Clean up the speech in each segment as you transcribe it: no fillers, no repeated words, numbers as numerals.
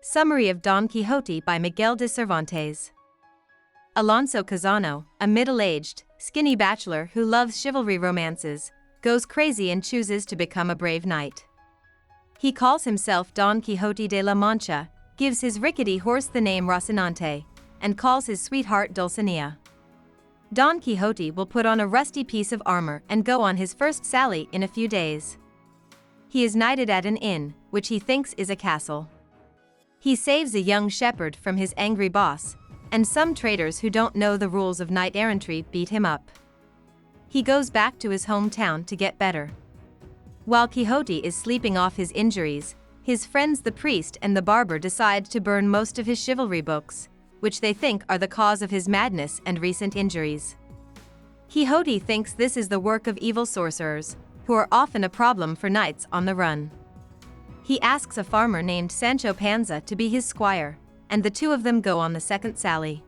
Summary of Don Quixote by Miguel de Cervantes. Alonso Quixano, a middle-aged, skinny bachelor who loves chivalry romances, goes crazy and chooses to become a brave knight. He calls himself Don Quixote de la Mancha, gives his rickety horse the name Rocinante, and calls his sweetheart Dulcinea. Don Quixote will put on a rusty piece of armor and go on his first sally in a few days. He is knighted at an inn, which he thinks is a castle. He saves a young shepherd from his angry boss, and some traders who don't know the rules of knight-errantry beat him up. He goes back to his hometown to get better. While Quixote is sleeping off his injuries, his friends the priest and the barber decide to burn most of his chivalry books, which they think are the cause of his madness and recent injuries. Quixote thinks this is the work of evil sorcerers, who are often a problem for knights on the run. He asks a farmer named Sancho Panza to be his squire, and the two of them go on the second sally.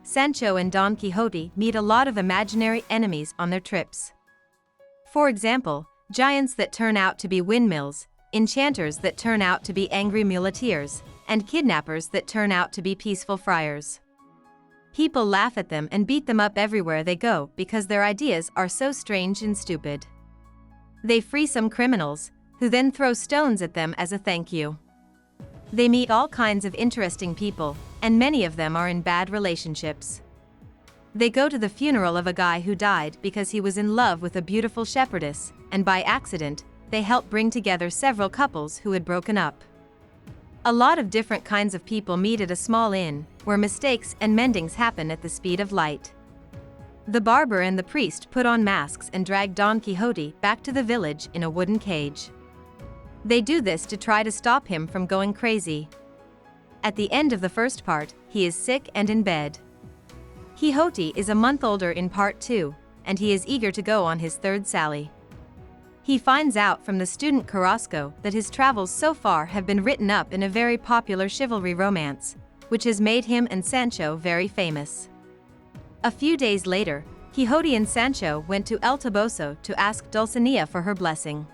Sancho and Don Quixote meet a lot of imaginary enemies on their trips. For example, giants that turn out to be windmills, enchanters that turn out to be angry muleteers, and kidnappers that turn out to be peaceful friars. People laugh at them and beat them up everywhere they go because their ideas are so strange and stupid. They free some criminals, who then throw stones at them as a thank you. They meet all kinds of interesting people, and many of them are in bad relationships. They go to the funeral of a guy who died because he was in love with a beautiful shepherdess, and by accident, they help bring together several couples who had broken up. A lot of different kinds of people meet at a small inn, where mistakes and mendings happen at the speed of light. The barber and the priest put on masks and drag Don Quixote back to the village in a wooden cage. They do this to try to stop him from going crazy. At the end of the first part, he is sick and in bed. Quixote is a month older in part 2, and he is eager to go on his third sally. He finds out from the student Carrasco that his travels so far have been written up in a very popular chivalry romance, which has made him and Sancho very famous. A few days later, Quixote and Sancho went to El Toboso to ask Dulcinea for her blessing.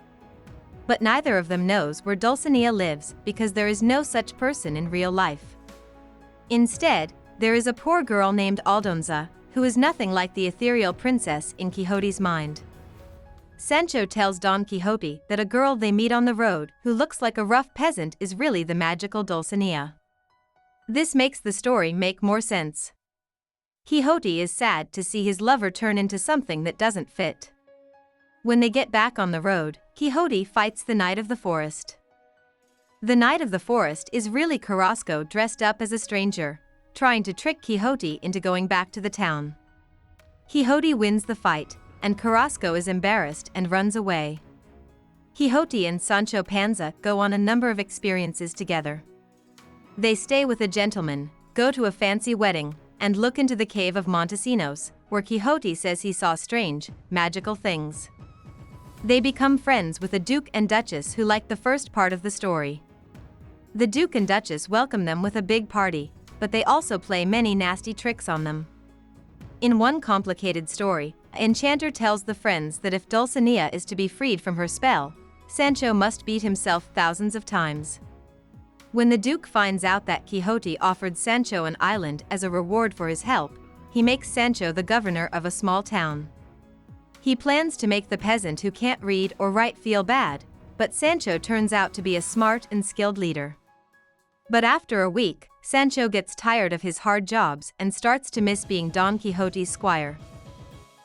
But neither of them knows where Dulcinea lives because there is no such person in real life. Instead, there is a poor girl named Aldonza, who is nothing like the ethereal princess in Quixote's mind. Sancho tells Don Quixote that a girl they meet on the road who looks like a rough peasant is really the magical Dulcinea. This makes the story make more sense. Quixote is sad to see his lover turn into something that doesn't fit. When they get back on the road, Quixote fights the Knight of the Forest. The Knight of the Forest is really Carrasco dressed up as a stranger, trying to trick Quixote into going back to the town. Quixote wins the fight, and Carrasco is embarrassed and runs away. Quixote and Sancho Panza go on a number of experiences together. They stay with a gentleman, go to a fancy wedding, and look into the cave of Montesinos, where Quixote says he saw strange, magical things. They become friends with a Duke and Duchess who like the first part of the story. The Duke and Duchess welcome them with a big party, but they also play many nasty tricks on them. In one complicated story, an enchanter tells the friends that if Dulcinea is to be freed from her spell, Sancho must beat himself thousands of times. When the Duke finds out that Quixote offered Sancho an island as a reward for his help, he makes Sancho the governor of a small town. He plans to make the peasant who can't read or write feel bad, but Sancho turns out to be a smart and skilled leader. But after a week, Sancho gets tired of his hard jobs and starts to miss being Don Quixote's squire.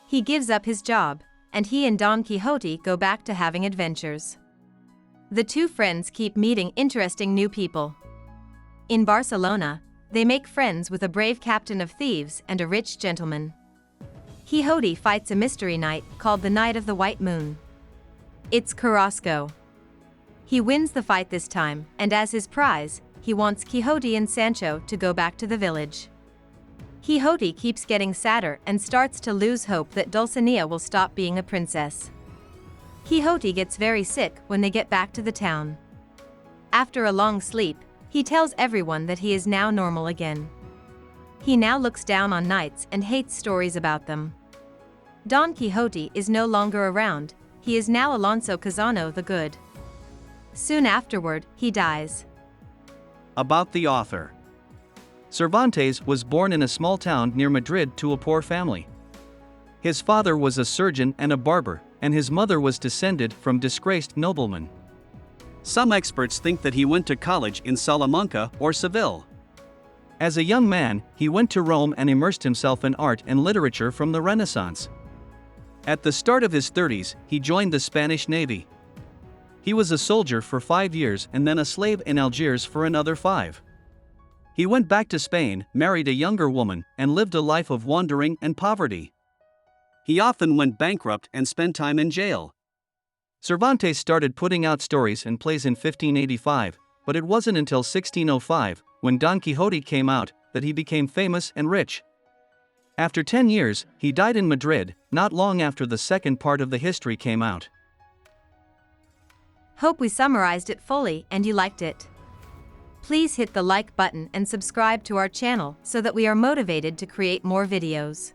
He gives up his job, and he and Don Quixote go back to having adventures. The two friends keep meeting interesting new people. In Barcelona, they make friends with a brave captain of thieves and a rich gentleman. Quixote fights a mystery knight called the Knight of the White Moon. It's Carrasco. He wins the fight this time, and as his prize, he wants Quixote and Sancho to go back to the village. Quixote keeps getting sadder and starts to lose hope that Dulcinea will stop being a princess. Quixote gets very sick when they get back to the town. After a long sleep, he tells everyone that he is now normal again. He now looks down on knights and hates stories about them. Don Quixote is no longer around, he is now Alonso Quixano the Good. Soon afterward, he dies. About the author. Cervantes was born in a small town near Madrid to a poor family. His father was a surgeon and a barber, and his mother was descended from disgraced noblemen. Some experts think that he went to college in Salamanca or Seville. As a young man, he went to Rome and immersed himself in art and literature from the Renaissance. At the start of his 30s, he joined the Spanish Navy. He was a soldier for 5 years and then a slave in Algiers for another 5. He went back to Spain, married a younger woman, and lived a life of wandering and poverty. He often went bankrupt and spent time in jail. Cervantes started putting out stories and plays in 1585, but it wasn't until 1605, when Don Quixote came out, that he became famous and rich. After 10 years, he died in Madrid, not long after the second part of the history came out. Hope we summarized it fully and you liked it. Please hit the like button and subscribe to our channel so that we are motivated to create more videos.